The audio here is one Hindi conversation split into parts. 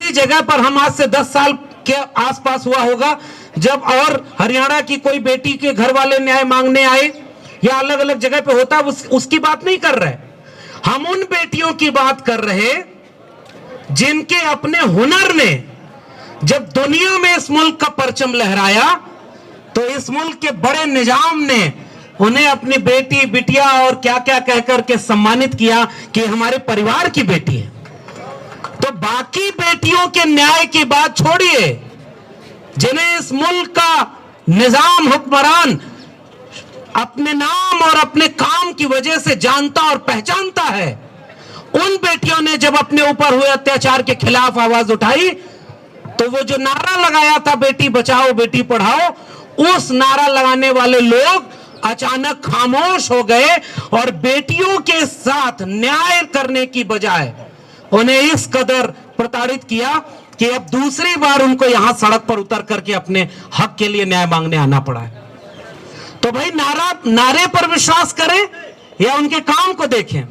दूसरी जगह पर हम आज से 10 साल के आसपास हुआ होगा जब और हरियाणा की कोई बेटी के घर वाले न्याय मांगने आए या अलग अलग जगह पे होता, उसकी बात नहीं कर रहे। हम उन बेटियों की बात कर रहे जिनके अपने हुनर ने जब दुनिया में इस मुल्क का परचम लहराया तो इस मुल्क के बड़े निजाम ने उन्हें अपनी बेटी बिटिया और क्या क्या कहकर के सम्मानित किया कि हमारे परिवार की बेटी है। तो बाकी बेटियों के न्याय की बात छोड़िए, जिन्हें इस मुल्क का निजाम हुक्मरान अपने नाम और अपने काम की वजह से जानता और पहचानता है, उन बेटियों ने जब अपने ऊपर हुए अत्याचार के खिलाफ आवाज उठाई तो वो जो नारा लगाया था बेटी बचाओ बेटी पढ़ाओ, उस नारा लगाने वाले लोग अचानक खामोश हो गए और बेटियों के साथ न्याय करने की बजाय उन्हें इस कदर प्रताड़ित किया कि अब दूसरी बार उनको यहां सड़क पर उतर करके अपने हक के लिए न्याय मांगने आना पड़ा है। तो भाई नारे पर विश्वास करें या उनके काम को देखें।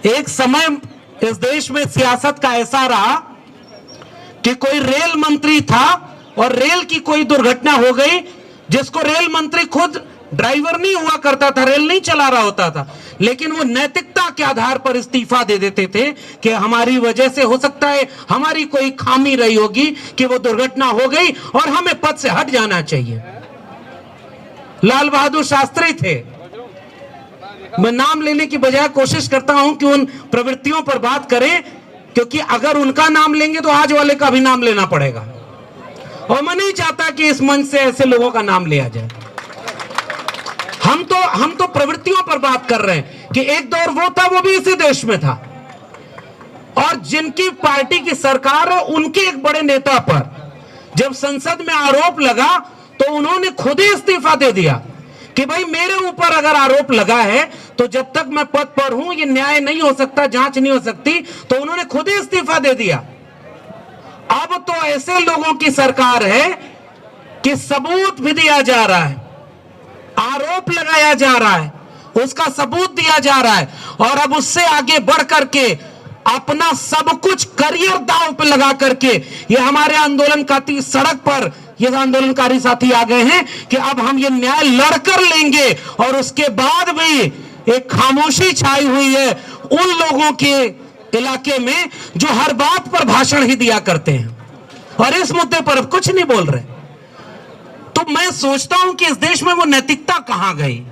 एक समय इस देश में सियासत का ऐसा रहा कि कोई रेल मंत्री था और रेल की कोई दुर्घटना हो गई, जिसको रेल मंत्री खुद ड्राइवर नहीं हुआ करता था, रेल नहीं चला रहा होता था, लेकिन वो नैतिकता के आधार पर इस्तीफा दे देते थे कि हमारी वजह से हो सकता है हमारी कोई खामी रही होगी कि वो दुर्घटना हो गई और हमें पद से हट जाना चाहिए। लाल बहादुर शास्त्री थे। मैं नाम लेने की बजाय कोशिश करता हूं कि उन प्रवृत्तियों पर बात करें, क्योंकि अगर उनका नाम लेंगे तो आज वाले का भी नाम लेना पड़ेगा और मैं नहीं चाहता कि इस मंच से ऐसे लोगों का नाम लिया जाए। हम तो प्रवृत्तियों पर बात कर रहे हैं कि एक दौर वो था, वो भी इसी देश में था और जिनकी पार्टी की सरकार है उनके एक बड़े नेता पर जब संसद में आरोप लगा तो उन्होंने खुद ही इस्तीफा दे दिया कि भाई मेरे ऊपर अगर आरोप लगा है तो जब तक मैं पद पर हूं ये न्याय नहीं हो सकता, जांच नहीं हो सकती, तो उन्होंने खुद ही इस्तीफा दे दिया। अब तो ऐसे लोगों की सरकार है कि सबूत भी दिया जा रहा है, आरोप लगाया जा रहा है, उसका सबूत दिया जा रहा है और अब उससे आगे बढ़ करके अपना सब कुछ करियर दांव पे लगा करके ये हमारे आंदोलनकारी सड़क पर ये आंदोलनकारी साथी आ गए हैं कि अब हम ये न्याय लड़कर लेंगे। और उसके बाद भी एक खामोशी छाई हुई है उन लोगों के इलाके में जो हर बात पर भाषण ही दिया करते हैं और इस मुद्दे पर अब कुछ नहीं बोल रहे। तो मैं सोचता हूं कि इस देश में वो नैतिकता कहां गई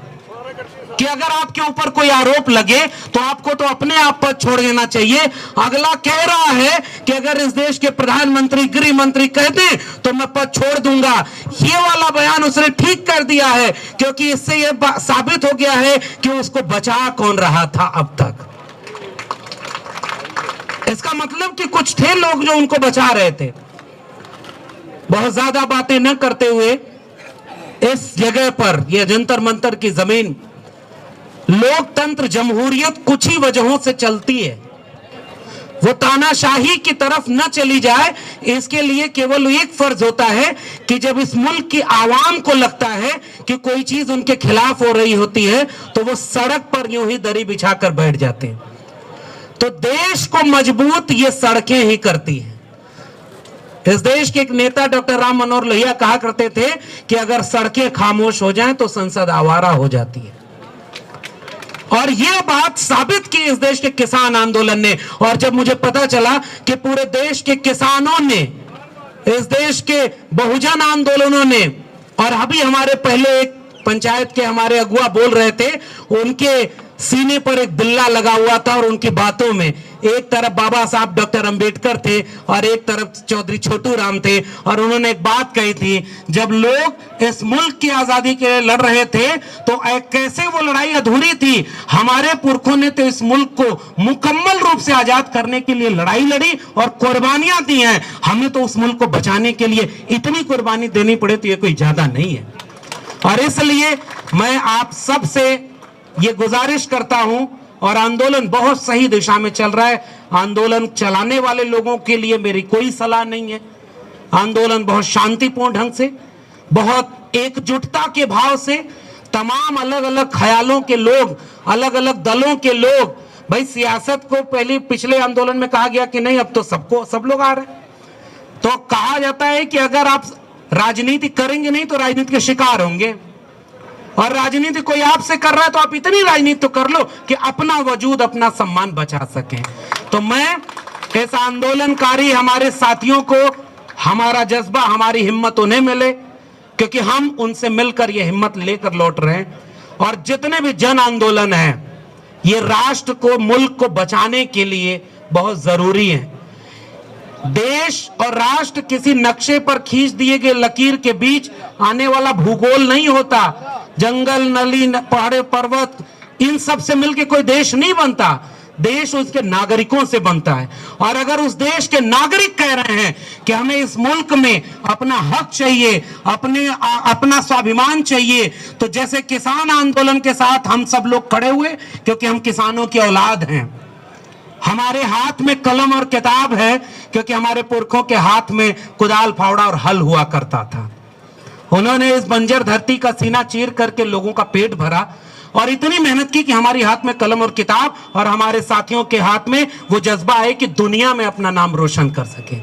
कि अगर आपके ऊपर कोई आरोप लगे तो आपको तो अपने आप पर छोड़ देना चाहिए। अगला कह रहा है कि अगर इस देश के प्रधानमंत्री गृह मंत्री कह दें तो मैं पद छोड़ दूंगा। ये वाला बयान उसने ठीक कर दिया है क्योंकि इससे यह साबित हो गया है कि उसको बचा कौन रहा था अब तक। इसका मतलब कि कुछ थे लोग जो उनको बचा रहे थे। बहुत ज्यादा बातें न करते हुए इस जगह पर यह जंतर मंतर की जमीन, लोकतंत्र जमहूरियत कुछ ही वजहों से चलती है, वो तानाशाही की तरफ न चली जाए। इसके लिए केवल एक फर्ज होता है कि जब इस मुल्क की आवाम को लगता है कि कोई चीज उनके खिलाफ हो रही होती है तो वो सड़क पर यूं ही दरी बिछाकर बैठ जाते हैं। तो देश को मजबूत ये सड़कें ही करती हैं। इस देश के एक नेता डॉक्टर राम मनोहर लोहिया कहा करते थे कि अगर सड़कें खामोश हो जाएं तो संसद आवारा हो जाती है। और यह बात साबित की इस देश के किसान आंदोलन ने। और जब मुझे पता चला कि पूरे देश के किसानों ने, इस देश के बहुजन आंदोलनों ने, और अभी हमारे पहले एक पंचायत के हमारे अगुआ बोल रहे थे, उनके सीने पर एक बिल्ला लगा हुआ था और उनकी बातों में एक तरफ बाबा साहब डॉक्टर अंबेडकर थे और एक तरफ चौधरी छोटू राम थे। और उन्होंने एक बात कही थी, जब लोग इस मुल्क की आजादी के लिए लड़ रहे थे तो कैसे वो लड़ाई अधूरी थी। हमारे पुरखों ने तो इस मुल्क को मुकम्मल रूप से आजाद करने के लिए लड़ाई लड़ी और कुर्बानियां दी हैं। हमें तो उस मुल्क को बचाने के लिए इतनी कुर्बानी देनी पड़े तो ये कोई ज्यादा नहीं है। और इसलिए मैं आप सब से ये गुजारिश करता हूं, और आंदोलन बहुत सही दिशा में चल रहा है। आंदोलन चलाने वाले लोगों के लिए मेरी कोई सलाह नहीं है। आंदोलन बहुत शांतिपूर्ण ढंग से, बहुत एकजुटता के भाव से, तमाम अलग अलग ख्यालों के लोग, अलग अलग दलों के लोग भाई सियासत को पहले पिछले आंदोलन में कहा गया कि नहीं, अब तो सब लोग आ रहे हैं। तो कहा जाता है कि अगर आप राजनीति करेंगे नहीं तो राजनीति के शिकार होंगे, और राजनीति कोई आपसे कर रहा है तो आप इतनी राजनीति तो कर लो कि अपना वजूद, अपना सम्मान बचा सकें। तो मैं इस आंदोलनकारी हमारे साथियों को, हमारा जज्बा, हमारी हिम्मत उन्हें मिले क्योंकि हम उनसे मिलकर ये हिम्मत लेकर लौट रहे हैं। और जितने भी जन आंदोलन हैं ये राष्ट्र को, मुल्क को बचाने के लिए बहुत जरूरी है। देश और राष्ट्र किसी नक्शे पर खींच दिए गए लकीर के बीच आने वाला भूगोल नहीं होता। जंगल, नली, पहाड़े, पर्वत, इन सब से मिलकर कोई देश नहीं बनता। देश उसके नागरिकों से बनता है। और अगर उस देश के नागरिक कह रहे हैं कि हमें इस मुल्क में अपना हक चाहिए, अपना स्वाभिमान चाहिए, तो जैसे किसान आंदोलन के साथ हम सब लोग खड़े हुए क्योंकि हम किसानों की औलाद हैं। हमारे हाथ में कलम और किताब है क्योंकि हमारे पुरखों के हाथ में कुदाल, फावड़ा और हल हुआ करता था। उन्होंने इस बंजर धरती का सीना चीर करके लोगों का पेट भरा और इतनी मेहनत की कि हमारे हाथ में कलम और किताब और हमारे साथियों के हाथ में वो जज्बा है कि दुनिया में अपना नाम रोशन कर सके।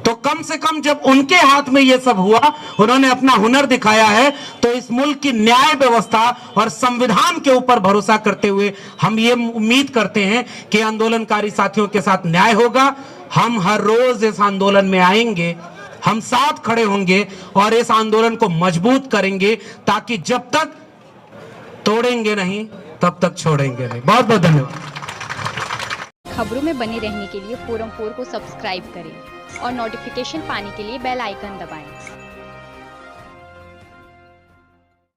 तो कम से कम जब उनके हाथ में ये सब हुआ, उन्होंने अपना हुनर दिखाया है, तो इस मुल्क की न्याय व्यवस्था और संविधान के ऊपर भरोसा करते हुए हम ये उम्मीद करते हैं कि आंदोलनकारी साथियों के साथ न्याय होगा। हम हर रोज इस आंदोलन में आएंगे, हम साथ खड़े होंगे और इस आंदोलन को मजबूत करेंगे ताकि जब तक तोड़ेंगे नहीं तब तक छोड़ेंगे नहीं। बहुत बहुत धन्यवाद। खबरों में बने रहने के लिए फोरम 4 को सब्सक्राइब करें और नोटिफिकेशन पाने के लिए बेल आइकन दबाएं।